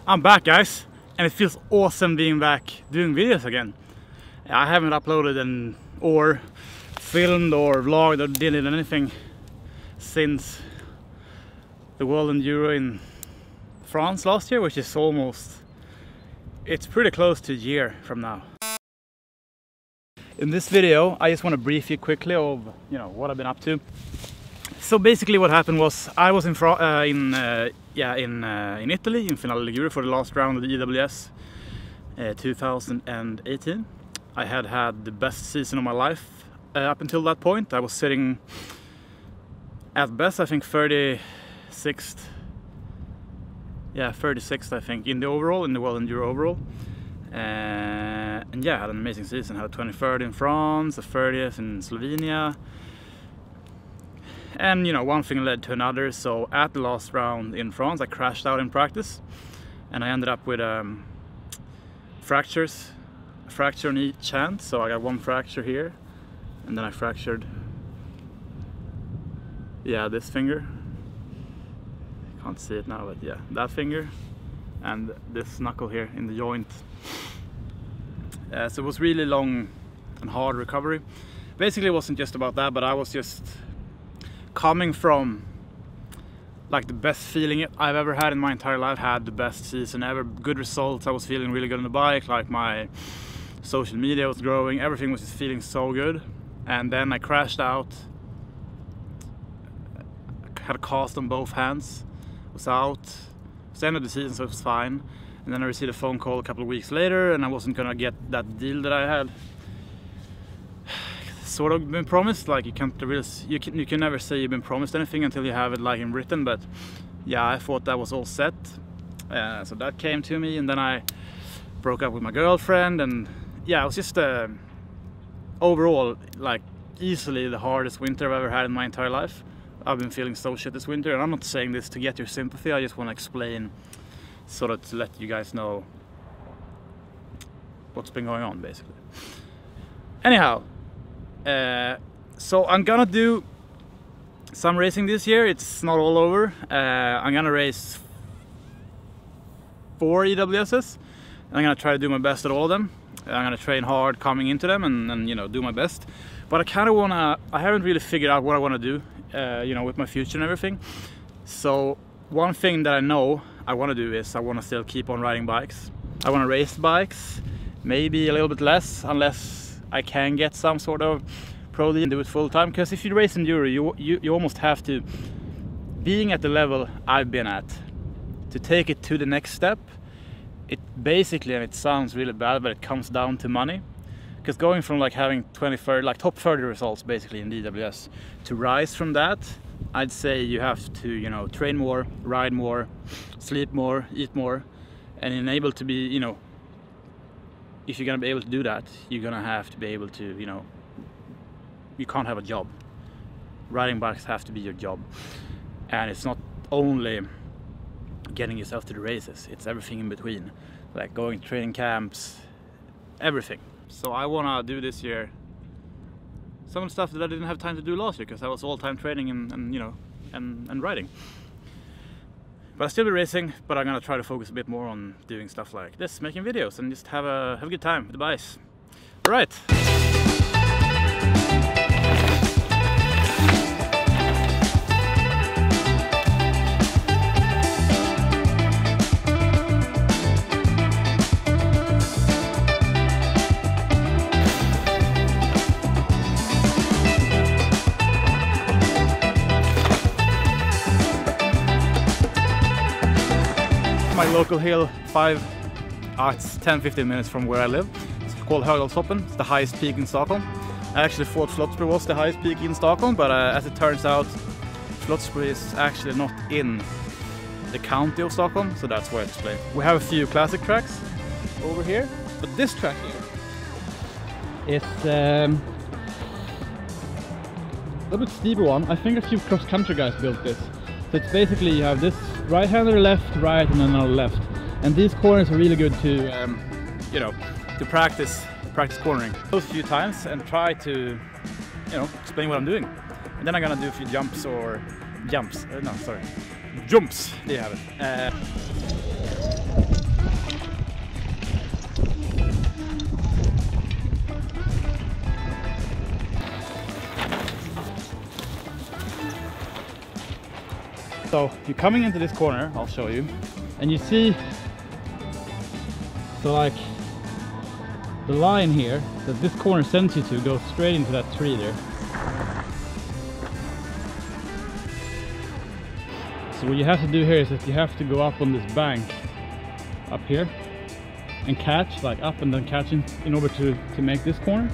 I'm back, guys, and it feels awesome being back doing videos again. I haven't uploaded or filmed or vlogged or did anything since the World Enduro in France last year, which is it's pretty close to a year from now. In this video, I just want to brief you quickly of what I've been up to. So basically, what happened was I was in Italy in Finale Ligure for the last round of the EWS 2018. I had the best season of my life up until that point. I was sitting at best, I think 36th. Yeah, 36th, I think, in the overall, in the World Enduro overall. And yeah, I had an amazing season. I had a 23rd in France, a 30th in Slovenia. And one thing led to another. So at the last round in France, I crashed out in practice, and I ended up with a fracture on each hand. So I got one fracture here, and then I fractured, this finger. Can't see it now, but yeah, that finger, and this knuckle here in the joint. So it was really long and hard recovery. Basically, it wasn't just about that, but I was just coming from like the best feeling I've ever had in my entire life. Had the best season ever, good results. I was feeling really good on the bike, like my social media was growing, everything was just feeling so good. And then I crashed out, had a cast on both hands, was out. It was the end of the season, so it was fine. And then I received a phone call a couple of weeks later, and I wasn't gonna get that deal that I had sort of been promised. Like you can never say you've been promised anything until you have it like in written. But yeah, I thought that was all set. So that came to me, and then I broke up with my girlfriend, and yeah, it was just overall like easily the hardest winter I've ever had in my entire life. I've been feeling so shit this winter, and I'm not saying this to get your sympathy. I just want to explain, sort of to let you guys know what's been going on, basically. Anyhow, so I'm gonna do some racing this year. It's not all over. I'm gonna race 4 EWSs. I'm gonna try to do my best at all of them. I'm gonna train hard coming into them and do my best. But I kind of I haven't really figured out what I want to do, with my future and everything. So one thing that I know I want to do is I want to still keep on riding bikes. I want to race bikes, maybe a little bit less, unless I can get some sort of pro deal and do it full time. Because if you race enduro, you almost have to, being at the level I've been at, to take it to the next step. It basically, and it sounds really bad, but it comes down to money. Because going from like having top 30 results basically in DWS, to rise from that, I'd say you have to train more, ride more, sleep more, eat more, and enable to be, if you're gonna be able to do that, you're gonna have to be able to, you can't have a job. Riding bikes have to be your job, and it's not only getting yourself to the races, it's everything in between, like going to training camps, everything. So I wanna do this year some of the stuff that I didn't have time to do last year, because I was all time training and riding. But I'll still be racing, but I'm gonna try to focus a bit more on doing stuff like this, making videos, and just have a good time with the bikes. All right. My local hill, it's 10-15 minutes from where I live. It's called Högalsoppen. It's the highest peak in Stockholm. I actually thought Slottsbro was the highest peak in Stockholm, but as it turns out, Slottsbro is actually not in the county of Stockholm, so that's why I explained. We have a few classic tracks over here, but this track here is a little bit steeper one. I think a few cross-country guys built this. So it's basically, you have this right-hander, left, right, and then another left. And these corners are really good to, to practice cornering. Those few times and try to, explain what I'm doing. And then I'm gonna do a few jumps. There you have it. So you're coming into this corner, I'll show you, and you see, so like the line here that this corner sends you to goes straight into that tree there. So what you have to do here is that you have to go up on this bank up here and catch, like up and then catch in order to make this corner.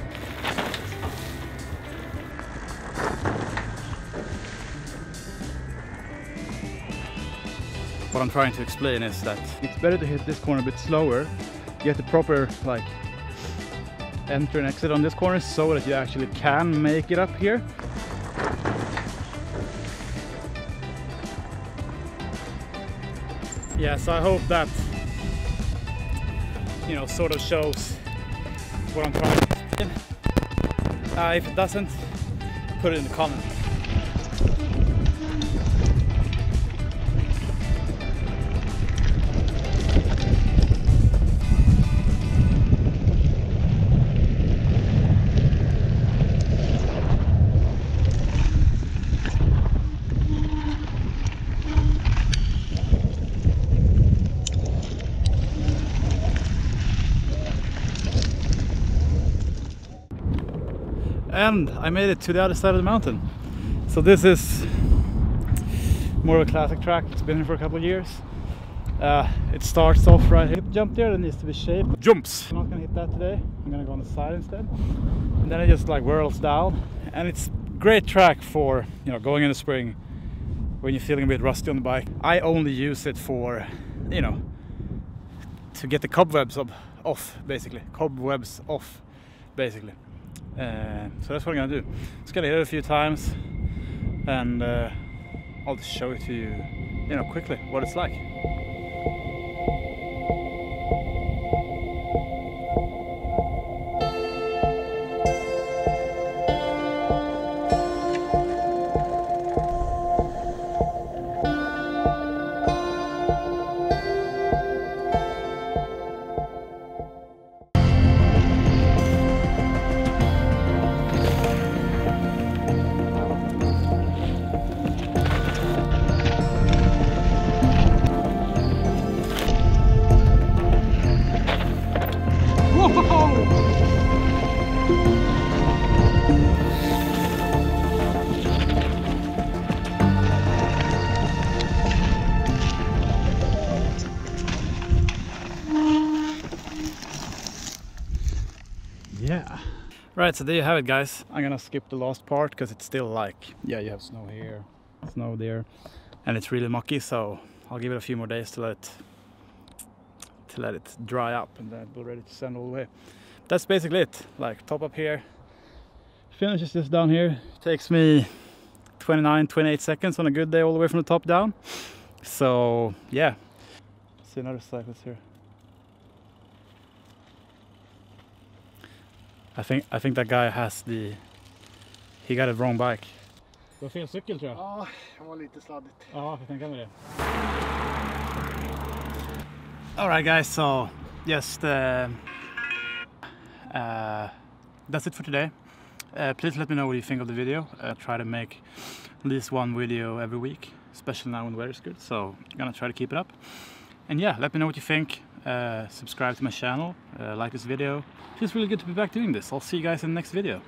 What I'm trying to explain is that it's better to hit this corner a bit slower, get the proper like enter and exit on this corner so that you actually can make it up here. Yeah, so I hope that, you know, sort of shows what I'm trying to explain. If it doesn't, put it in the comments. And I made it to the other side of the mountain. So this is more of a classic track. It's been here for a couple of years. It starts off right here. Jump there that needs to be shaped. Jumps! I'm not gonna hit that today. I'm gonna go on the side instead. And then it just like whirls down. And it's a great track for, you know, going in the spring when you're feeling a bit rusty on the bike. I only use it for, you know, to get the cobwebs off, basically. Cobwebs off, basically. So that's what I'm gonna do. Just gonna hit it a few times, and I'll just show it to you, you know, quickly what it's like. Yeah. Right, so there you have it, guys. I'm gonna skip the last part because it's still like, yeah, you have snow here, snow there, and it's really mucky, so I'll give it a few more days to let it dry up, and then we're ready to send all the way. That's basically it. Like, top up here, finishes just down here. It takes me 29-28 seconds on a good day all the way from the top down. So yeah, see another cyclist here. I think that guy has he got a wrong bike. Du har fel cykel, tror jag. Ja, jag var lite sladdigt. Ja, jag tänker med det. Alright guys, so just that's it for today. Please let me know what you think of the video. Try to make at least one video every week, especially now when the weather is good, so I'm gonna try to keep it up. And yeah, let me know what you think. Subscribe to my channel, like this video. It feels really good to be back doing this. I'll see you guys in the next video.